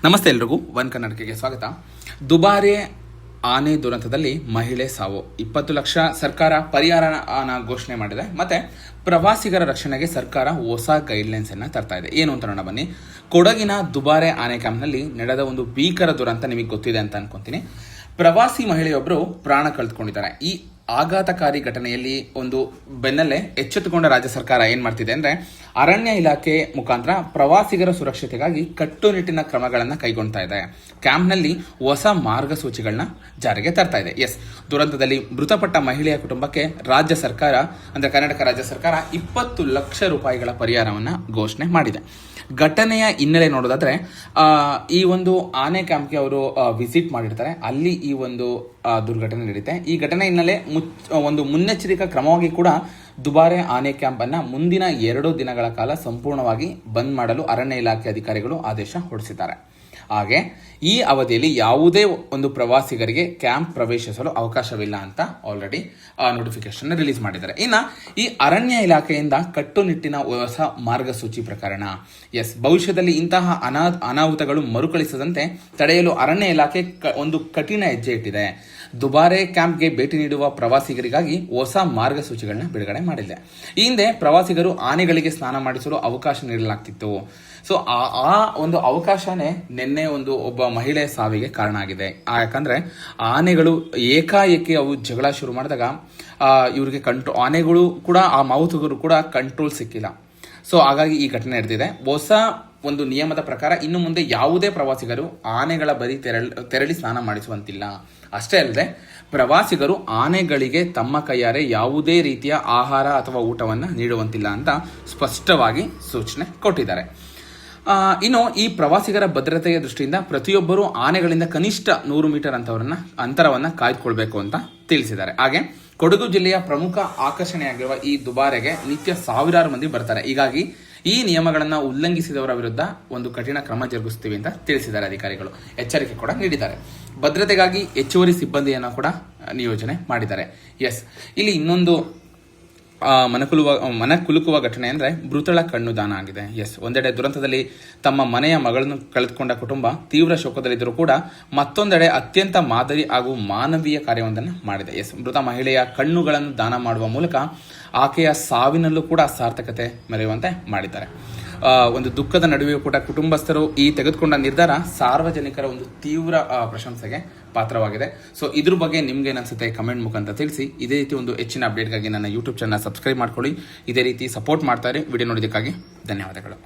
ನಮಸ್ತೆ ಎಲ್ರಿಗೂ ಒನ್ ಕರ್ನಾಟಕಕ್ಕೆ ಸ್ವಾಗತ. ದುಬಾರೆ ಆನೆ ದುರಂತದಲ್ಲಿ ಮಹಿಳೆ ಸಾವು, 20 ಲಕ್ಷ ಸರ್ಕಾರ ಪರಿಹಾರ ಘೋಷಣೆ ಮಾಡಿದೆ. ಮತ್ತೆ ಪ್ರವಾಸಿಗರ ರಕ್ಷಣೆಗೆ ಸರ್ಕಾರ ಹೊಸ ಗೈಡ್ಲೈನ್ಸ್ ಅನ್ನ ತರ್ತಾ ಇದೆ. ಏನು ಅಂತ ನೋಡೋಣ ಬನ್ನಿ. ಕೊಡಗಿನ ದುಬಾರೆ ಆನೆ ಕ್ಯಾಂಪ್ನಲ್ಲಿ ನಡೆದ ಒಂದು ಭೀಕರ ದುರಂತ ನಿಮಗೆ ಗೊತ್ತಿದೆ ಅಂತ ಅನ್ಕೊಂತೀನಿ. ಪ್ರವಾಸಿ ಮಹಿಳೆಯೊಬ್ಬರು ಪ್ರಾಣ ಕಳೆದುಕೊಂಡಿದ್ದಾರೆ. ಈ ಆಘಾತಕಾರಿ ಘಟನೆಯಲ್ಲಿ ಒಂದು ಬೆನ್ನಲ್ಲೇ ಎಚ್ಚೆತ್ತುಕೊಂಡ ರಾಜ್ಯ ಸರ್ಕಾರ ಏನ್ ಮಾಡ್ತಿದೆ ಅಂದ್ರೆ, ಅರಣ್ಯ ಇಲಾಖೆ ಮುಖಾಂತರ ಪ್ರವಾಸಿಗರ ಸುರಕ್ಷತೆಗಾಗಿ ಕಟ್ಟುನಿಟ್ಟಿನ ಕ್ರಮಗಳನ್ನು ಕೈಗೊಳ್ತಾ ಇದೆ. ಕ್ಯಾಂಪ್ನಲ್ಲಿ ಹೊಸ ಮಾರ್ಗಸೂಚಿಗಳನ್ನ ಜಾರಿಗೆ ತರ್ತಾ ಇದೆ. ದುರಂತದಲ್ಲಿ ಮೃತಪಟ್ಟ ಮಹಿಳೆಯ ಕುಟುಂಬಕ್ಕೆ ರಾಜ್ಯ ಸರ್ಕಾರ ಅಂದ್ರೆ ಕರ್ನಾಟಕ ರಾಜ್ಯ ಸರ್ಕಾರ 20 ಲಕ್ಷ ರೂಪಾಯಿಗಳ ಪರಿಹಾರವನ್ನ ಘೋಷಣೆ ಮಾಡಿದೆ. ಘಟನೆಯ ಹಿನ್ನೆಲೆ ನೋಡೋದಾದ್ರೆ, ಈ ಒಂದು ಆನೆ ಕ್ಯಾಂಪ್ಗೆ ಅವರು ವಿಸಿಟ್ ಮಾಡಿರ್ತಾರೆ. ಅಲ್ಲಿ ಈ ಒಂದು ದುರ್ಘಟನೆ ನಡೆಯುತ್ತೆ. ಈ ಘಟನೆ ಹಿನ್ನೆಲೆ ಒಂದು ಮುನ್ನೆಚ್ಚರಿಕಾ ಕ್ರಮವಾಗಿ ಕೂಡ ದುಬಾರೆ ಆನೆ ಕ್ಯಾಂಪ್ ಅನ್ನ ಮುಂದಿನ 2 ದಿನಗಳ ಕಾಲ ಸಂಪೂರ್ಣವಾಗಿ ಬಂದ್ ಮಾಡಲು ಅರಣ್ಯ ಇಲಾಖೆ ಅಧಿಕಾರಿಗಳು ಆದೇಶ ಹೊರಡಿಸಿದ್ದಾರೆ. ಹಾಗೆ ಈ ಅವಧಿಯಲ್ಲಿ ಯಾವುದೇ ಒಂದು ಪ್ರವಾಸಿಗರಿಗೆ ಕ್ಯಾಂಪ್ ಪ್ರವೇಶಿಸಲು ಅವಕಾಶವಿಲ್ಲ ಅಂತ ಆಲ್ರೆಡಿ ನೋಟಿಫಿಕೇಶನ್ ರಿಲೀಸ್ ಮಾಡಿದ್ದಾರೆ. ಇನ್ನು ಈ ಅರಣ್ಯ ಇಲಾಖೆಯಿಂದ ಕಟ್ಟುನಿಟ್ಟಿನ ಹೊಸ ಮಾರ್ಗಸೂಚಿ ಪ್ರಕರಣ ಭವಿಷ್ಯದಲ್ಲಿ ಇಂತಹ ಅನಾಹುತಗಳು ಮರುಕಳಿಸದಂತೆ ತಡೆಯಲು ಅರಣ್ಯ ಇಲಾಖೆ ಒಂದು ಕಠಿಣ ಹೆಜ್ಜೆ ಇಟ್ಟಿದೆ. ದುಬಾರೆ ಕ್ಯಾಂಪ್ಗೆ ಭೇಟಿ ನೀಡುವ ಪ್ರವಾಸಿಗರಿಗಾಗಿ ಹೊಸ ಮಾರ್ಗಸೂಚಿಗಳನ್ನ ಬಿಡುಗಡೆ ಮಾಡಿದೆ. ಈ ಹಿಂದೆ ಪ್ರವಾಸಿಗರು ಆನೆಗಳಿಗೆ ಸ್ನಾನ ಮಾಡಿಸಲು ಅವಕಾಶ ನೀಡಲಾಗ್ತಿತ್ತು. ಸೊ ಆ ಒಂದು ಅವಕಾಶನೇ ನಿನ್ನೆ ಒಬ್ಬ ಮಹಿಳೆ ಸಾವಿಗೆ ಕಾರಣ ಆಗಿದೆ. ಯಾಕಂದ್ರೆ ಆನೆಗಳು ಏಕಾಏಕಿ ಅವು ಜಗಳ ಶುರು ಮಾಡಿದಾಗ ಇವರಿಗೆ ಆನೆಗಳು ಕೂಡ ಆ ಮಾವುತರು ಕೂಡ ಕಂಟ್ರೋಲ್ ಸಿಕ್ಕಿಲ್ಲ. ಸೊ ಹಾಗಾಗಿ ಈ ಘಟನೆ ನಡೆದಿದೆ. ಹೊಸ ಒಂದು ನಿಯಮದ ಪ್ರಕಾರ ಇನ್ನು ಮುಂದೆ ಯಾವುದೇ ಪ್ರವಾಸಿಗರು ಆನೆಗಳ ಬರಿ ತೆರಳಿ ಸ್ನಾನ ಮಾಡಿಸುವಂತಿಲ್ಲ. ಅಷ್ಟೇ ಅಲ್ಲದೆ ಪ್ರವಾಸಿಗರು ಆನೆಗಳಿಗೆ ತಮ್ಮ ಕೈಯಾರೆ ಯಾವುದೇ ರೀತಿಯ ಆಹಾರ ಅಥವಾ ಊಟವನ್ನು ನೀಡುವಂತಿಲ್ಲ ಅಂತ ಸ್ಪಷ್ಟವಾಗಿ ಸೂಚನೆ ಕೊಟ್ಟಿದ್ದಾರೆ. ಇನ್ನು ಈ ಪ್ರವಾಸಿಗರ ಭದ್ರತೆಯ ದೃಷ್ಟಿಯಿಂದ ಪ್ರತಿಯೊಬ್ಬರೂ ಆನೆಗಳಿಂದ ಕನಿಷ್ಠ 100 ಮೀಟರ್ ಅಂತರವನ್ನ ಕಾಯ್ದುಕೊಳ್ಬೇಕು ಅಂತ ತಿಳಿಸಿದ್ದಾರೆ. ಹಾಗೆ ಕೊಡಗು ಜಿಲ್ಲೆಯ ಪ್ರಮುಖ ಆಕರ್ಷಣೆಯಾಗಿರುವ ಈ ದುಬಾರೆಗೆ ನಿತ್ಯ ಸಾವಿರಾರು ಮಂದಿ ಬರ್ತಾರೆ. ಹೀಗಾಗಿ ಈ ನಿಯಮಗಳನ್ನು ಉಲ್ಲಂಘಿಸಿದವರ ವಿರುದ್ಧ ಒಂದು ಕಠಿಣ ಕ್ರಮ ಜರುಗಿಸ್ತೀವಿ ಅಂತ ತಿಳಿಸಿದ್ದಾರೆ ಅಧಿಕಾರಿಗಳು. ಎಚ್ಚರಿಕೆ ಕೂಡ ನೀಡಿದ್ದಾರೆ. ಭದ್ರತೆಗಾಗಿ ಹೆಚ್ಚುವರಿ ಸಿಬ್ಬಂದಿಯನ್ನು ಕೂಡ ನಿಯೋಜನೆ ಮಾಡಿದ್ದಾರೆ. ಇಲ್ಲಿ ಇನ್ನೊಂದು ಮನಕುಲುಕುವ ಘಟನೆ ಅಂದ್ರೆ ಮೃತಳ ಕಣ್ಣು ದಾನ ಆಗಿದೆ. ಒಂದೆಡೆ ದುರಂತದಲ್ಲಿ ತಮ್ಮ ಮನೆಯ ಮಗಳನ್ನು ಕಳೆದುಕೊಂಡ ಕುಟುಂಬ ತೀವ್ರ ಶೋಕದಲ್ಲಿದ್ದರೂ ಕೂಡ ಮತ್ತೊಂದೆಡೆ ಅತ್ಯಂತ ಮಾದರಿ ಹಾಗೂ ಮಾನವೀಯ ಕಾರ್ಯವೊಂದನ್ನು ಮಾಡಿದೆ. ಮೃತ ಮಹಿಳೆಯ ಕಣ್ಣುಗಳನ್ನು ದಾನ ಮಾಡುವ ಮೂಲಕ ಆಕೆಯ ಸಾವಿನಲ್ಲೂ ಕೂಡ ಸಾರ್ಥಕತೆ ಮೆರೆಯುವಂತೆ ಮಾಡಿದ್ದಾರೆ. ಒಂದು ದುಃಖದ ನಡುವೆಯೂ ಕೂಡ ಕುಟುಂಬಸ್ಥರು ಈ ತೆಗೆದುಕೊಂಡ ನಿರ್ಧಾರ ಸಾರ್ವಜನಿಕರ ಒಂದು ತೀವ್ರ ಪ್ರಶಂಸೆಗೆ ಪಾತ್ರವಾಗಿದೆ. ಸೊ ಇದ್ರ ಬಗ್ಗೆ ನಿಮ್ಗೆ ಏನಿಸುತ್ತೆ ಕಮೆಂಟ್ ಮುಖಾಂತರ ತಿಳಿಸಿ. ಇದೇ ರೀತಿ ಒಂದು ಹೆಚ್ಚಿನ ಅಪ್ಡೇಟ್ಗಾಗಿ ನನ್ನ ಯೂಟ್ಯೂಬ್ ಚಾನಲ್ ಸಬ್ಸ್ಕ್ರೈಬ್ ಮಾಡ್ಕೊಳ್ಳಿ. ಇದೇ ರೀತಿ ಸಪೋರ್ಟ್ ಮಾಡ್ತಾರೆ. ವಿಡಿಯೋ ನೋಡಿದ್ದಕ್ಕಾಗಿ ಧನ್ಯವಾದಗಳು.